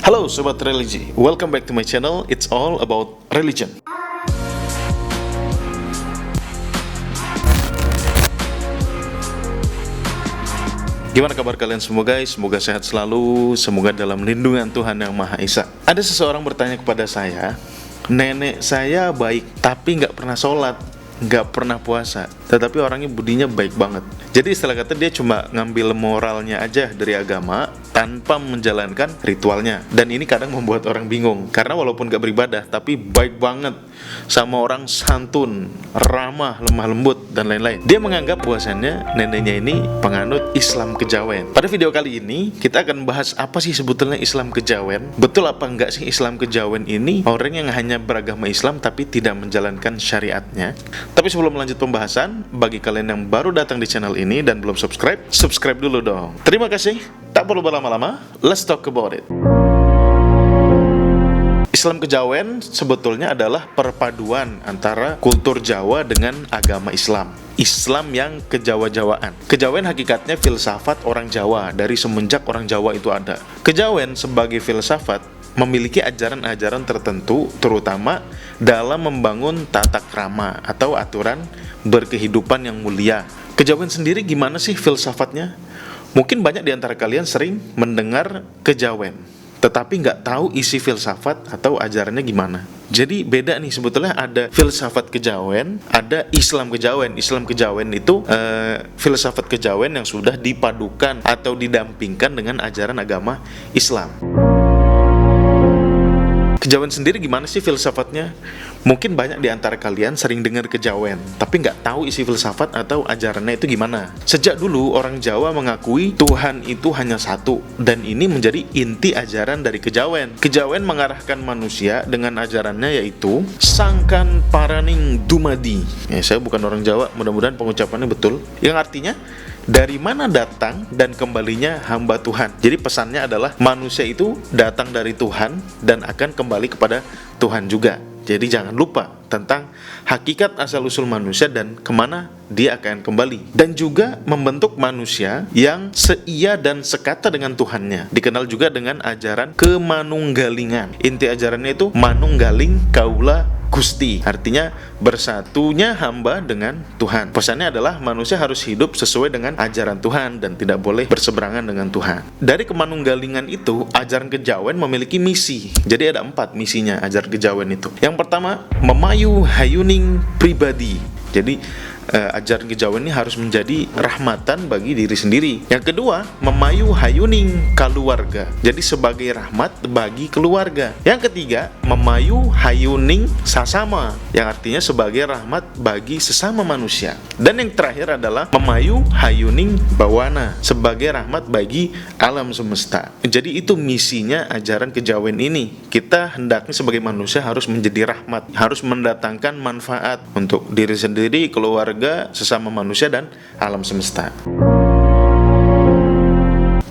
Halo Sobat Religi, welcome back to my channel. It's all about religion. Gimana kabar kalian semua guys? Semoga sehat selalu, semoga dalam lindungan Tuhan Yang Maha Esa. Ada seseorang bertanya kepada saya, nenek saya baik tapi nggak pernah sholat, nggak pernah puasa, tetapi orangnya budinya baik banget. Jadi istilah kata dia cuma ngambil moralnya aja dari agama tanpa menjalankan ritualnya. Dan ini kadang membuat orang bingung, karena walaupun gak beribadah tapi baik banget sama orang, santun, ramah, lemah lembut, dan lain-lain. Dia menganggap bahwasannya neneknya ini penganut Islam kejawen. Pada video kali ini kita akan bahas apa sih sebetulnya Islam kejawen. Betul apa enggak sih Islam kejawen ini orang yang hanya beragama Islam tapi tidak menjalankan syariatnya. Tapi sebelum lanjut pembahasan, bagi kalian yang baru datang di channel ini dan belum subscribe, subscribe dulu dong. Terima kasih. Tak perlu berlama-lama, let's talk about it. Islam kejawen sebetulnya adalah perpaduan antara kultur Jawa dengan agama Islam. Islam yang kejawa-jawaan. Kejawen hakikatnya filsafat orang Jawa, dari semenjak orang Jawa itu ada. Kejawen sebagai filsafat memiliki ajaran-ajaran tertentu, terutama dalam membangun tata krama atau aturan berkehidupan yang mulia. Kejawen sendiri gimana sih filsafatnya? Mungkin banyak di antara kalian sering mendengar kejawen, tetapi nggak tahu isi filsafat atau ajarannya gimana. Jadi beda nih, sebetulnya ada filsafat kejawen, ada Islam kejawen. Islam kejawen itu filsafat kejawen yang sudah dipadukan atau didampingkan dengan ajaran agama Islam. Kejawen sendiri gimana sih filsafatnya? Mungkin banyak di antara kalian sering dengar kejawen, tapi nggak tahu isi filsafat atau ajarannya itu gimana. Sejak dulu orang Jawa mengakui Tuhan itu hanya satu, dan ini menjadi inti ajaran dari kejawen. Kejawen mengarahkan manusia dengan ajarannya yaitu Sangkan Paraning Dumadi. Saya bukan orang Jawa, mudah-mudahan pengucapannya betul. Yang artinya dari mana datang dan kembalinya hamba Tuhan. Jadi pesannya adalah manusia itu datang dari Tuhan dan akan kembali kepada Tuhan juga. Jadi jangan lupa tentang hakikat asal-usul manusia dan kemana dia akan kembali. Dan juga membentuk manusia yang seia dan sekata dengan Tuhannya. Dikenal juga dengan ajaran kemanunggalingan. Inti ajarannya itu manunggaling kaula Gusti, artinya bersatunya hamba dengan Tuhan. Pesannya adalah manusia harus hidup sesuai dengan ajaran Tuhan dan tidak boleh berseberangan dengan Tuhan. Dari kemanunggalingan itu, ajaran kejawen memiliki misi. Jadi ada 4 misinya ajaran kejawen itu. Yang pertama, memayu hayuning pribadi. Jadi ajaran kejawen ini harus menjadi rahmatan bagi diri sendiri. Yang kedua, memayu hayuning keluarga. Jadi sebagai rahmat bagi keluarga. Yang ketiga, memayu hayuning sasama, yang artinya sebagai rahmat bagi sesama manusia. Dan yang terakhir adalah memayu hayuning bawana, sebagai rahmat bagi alam semesta. Jadi itu misinya ajaran kejawen ini. Kita hendaknya sebagai manusia harus menjadi rahmat, harus mendatangkan manfaat untuk diri sendiri, keluarga, sesama manusia, dan alam semesta.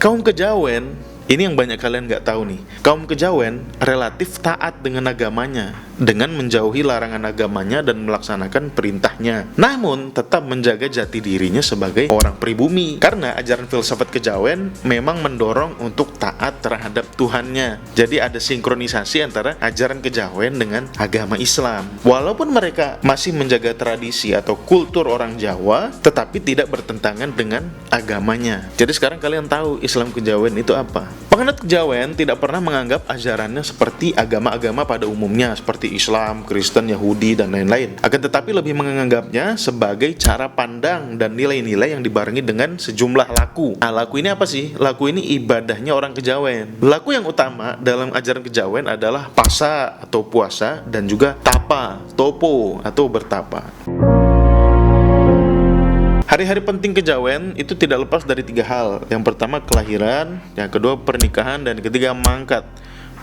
Kaum kejawen, ini yang banyak kalian nggak tahu nih. Kaum kejawen relatif taat dengan agamanya, dengan menjauhi larangan agamanya dan melaksanakan perintahnya. Namun tetap menjaga jati dirinya sebagai orang pribumi. Karena ajaran filsafat kejawen memang mendorong untuk taat terhadap Tuhannya. Jadi ada sinkronisasi antara ajaran kejawen dengan agama Islam. Walaupun mereka masih menjaga tradisi atau kultur orang Jawa, tetapi tidak bertentangan dengan agamanya. Jadi sekarang kalian tahu Islam kejawen itu apa. Penganut kejawen tidak pernah menganggap ajarannya seperti agama-agama pada umumnya, seperti Islam, Kristen, Yahudi, dan lain-lain. Akan tetapi lebih menganggapnya sebagai cara pandang dan nilai-nilai yang dibarengi dengan sejumlah laku. Nah, laku ini apa sih? Laku ini ibadahnya orang kejawen. Laku yang utama dalam ajaran kejawen adalah pasa atau puasa, dan juga tapa, topo atau bertapa. Hari-hari penting kejawen itu tidak lepas dari 3 hal. Yang pertama kelahiran, yang kedua pernikahan, dan yang ketiga mangkat.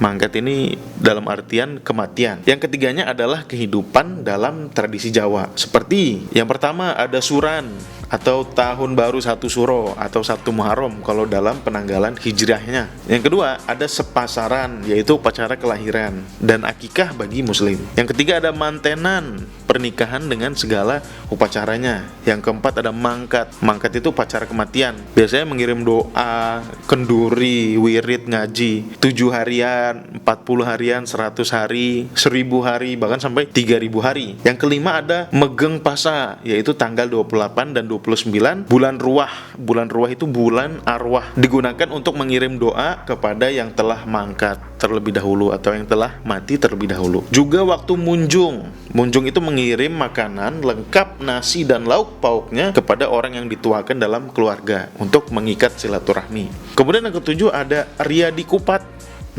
Mangkat ini dalam artian kematian. Yang ketiganya adalah kehidupan dalam tradisi Jawa. Seperti yang pertama ada suran atau tahun baru 1 Suro atau 1 Muharram kalau dalam penanggalan hijriahnya. Yang kedua, ada sepasaran, yaitu upacara kelahiran dan akikah bagi muslim. Yang ketiga ada mantenan, pernikahan dengan segala upacaranya. Yang keempat ada mangkat. Mangkat itu upacara kematian. Biasanya mengirim doa, kenduri, wirid, ngaji 7 harian, 40 harian, 100 hari, 1000 hari, bahkan sampai 3000 hari. Yang kelima ada megeng pasa, yaitu tanggal 28 dan 29 bulan ruah. Bulan ruah itu bulan arwah. Digunakan untuk mengirim doa kepada yang telah mangkat terlebih dahulu atau yang telah mati terlebih dahulu. Juga waktu munjung. Munjung itu mengirim makanan lengkap nasi dan lauk pauknya kepada orang yang dituakan dalam keluarga untuk mengikat silaturahmi. Kemudian yang ketujuh ada Riyadi Kupat.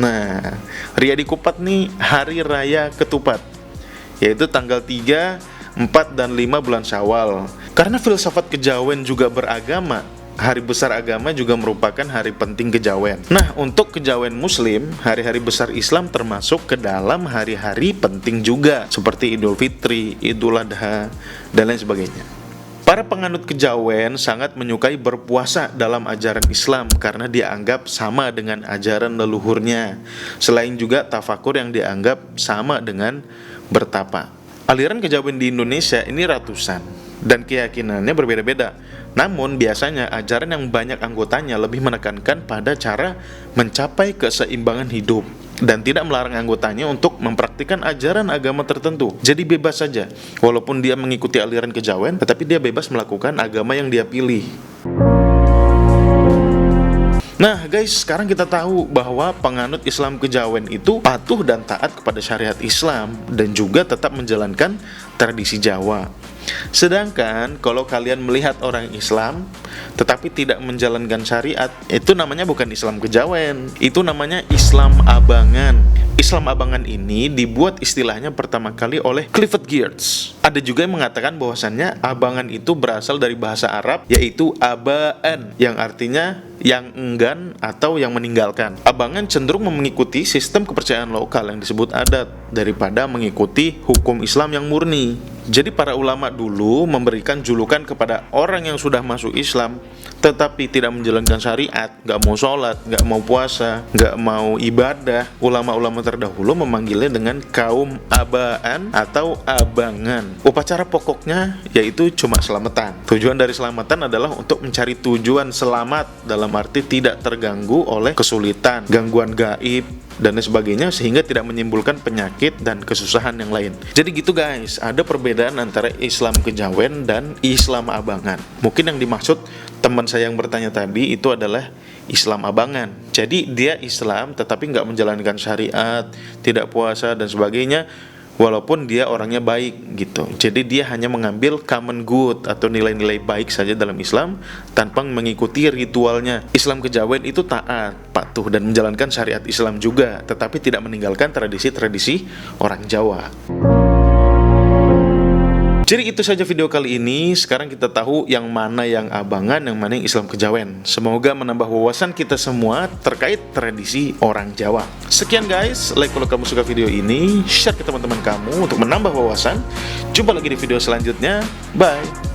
Nah, Riyadi Kupat nih hari raya ketupat, yaitu tanggal 3, 4, dan 5 bulan Syawal. Karena filsafat kejawen juga beragama, hari besar agama juga merupakan hari penting kejawen. Nah, untuk kejawen muslim, hari-hari besar Islam termasuk ke dalam hari-hari penting juga, seperti Idul Fitri, Idul Adha, dan lain sebagainya. Para penganut kejawen sangat menyukai berpuasa dalam ajaran Islam karena dianggap sama dengan ajaran leluhurnya. Selain juga tafakur yang dianggap sama dengan bertapa. Aliran kejawen di Indonesia ini ratusan dan keyakinannya berbeda-beda. Namun biasanya ajaran yang banyak anggotanya lebih menekankan pada cara mencapai keseimbangan hidup dan tidak melarang anggotanya untuk mempraktikkan ajaran agama tertentu. Jadi bebas saja, walaupun dia mengikuti aliran kejawen, tetapi dia bebas melakukan agama yang dia pilih. Nah guys, sekarang kita tahu bahwa penganut Islam kejawen itu patuh dan taat kepada syariat Islam dan juga tetap menjalankan tradisi Jawa. Sedangkan kalau kalian melihat orang Islam tetapi tidak menjalankan syariat, itu namanya bukan Islam kejawen, itu namanya Islam abangan. Islam abangan ini dibuat istilahnya pertama kali oleh Clifford Geertz. Ada juga yang mengatakan bahwasannya abangan itu berasal dari bahasa Arab, yaitu abaan, yang artinya yang enggan atau yang meninggalkan. Abangan cenderung mengikuti sistem kepercayaan lokal yang disebut adat daripada mengikuti hukum Islam yang murni. Jadi para ulama dulu memberikan julukan kepada orang yang sudah masuk Islam tetapi tidak menjalankan syariat, gak mau sholat, gak mau puasa, gak mau ibadah. Ulama-ulama terdahulu memanggilnya dengan kaum abaan atau abangan. Upacara pokoknya yaitu cuma selamatan. Tujuan dari selamatan adalah untuk mencari tujuan selamat, dalam arti tidak terganggu oleh kesulitan, gangguan gaib, dan lain sebagainya, sehingga tidak menimbulkan penyakit dan kesusahan yang lain. Jadi gitu guys, ada perbedaan antara Islam kejawen dan Islam abangan. Mungkin yang dimaksud teman saya yang bertanya tadi itu adalah Islam abangan. Jadi dia Islam tetapi nggak menjalankan syariat, tidak puasa dan sebagainya, walaupun dia orangnya baik gitu. Jadi dia hanya mengambil common good atau nilai-nilai baik saja dalam Islam tanpa mengikuti ritualnya. Islam kejawen itu taat, patuh dan menjalankan syariat Islam juga, tetapi tidak meninggalkan tradisi-tradisi orang Jawa. Jadi itu saja video kali ini. Sekarang kita tahu yang mana yang abangan, yang mana yang Islam kejawen. Semoga menambah wawasan kita semua terkait tradisi orang Jawa. Sekian guys, like kalau kamu suka video ini, share ke teman-teman kamu untuk menambah wawasan. Jumpa lagi di video selanjutnya. Bye.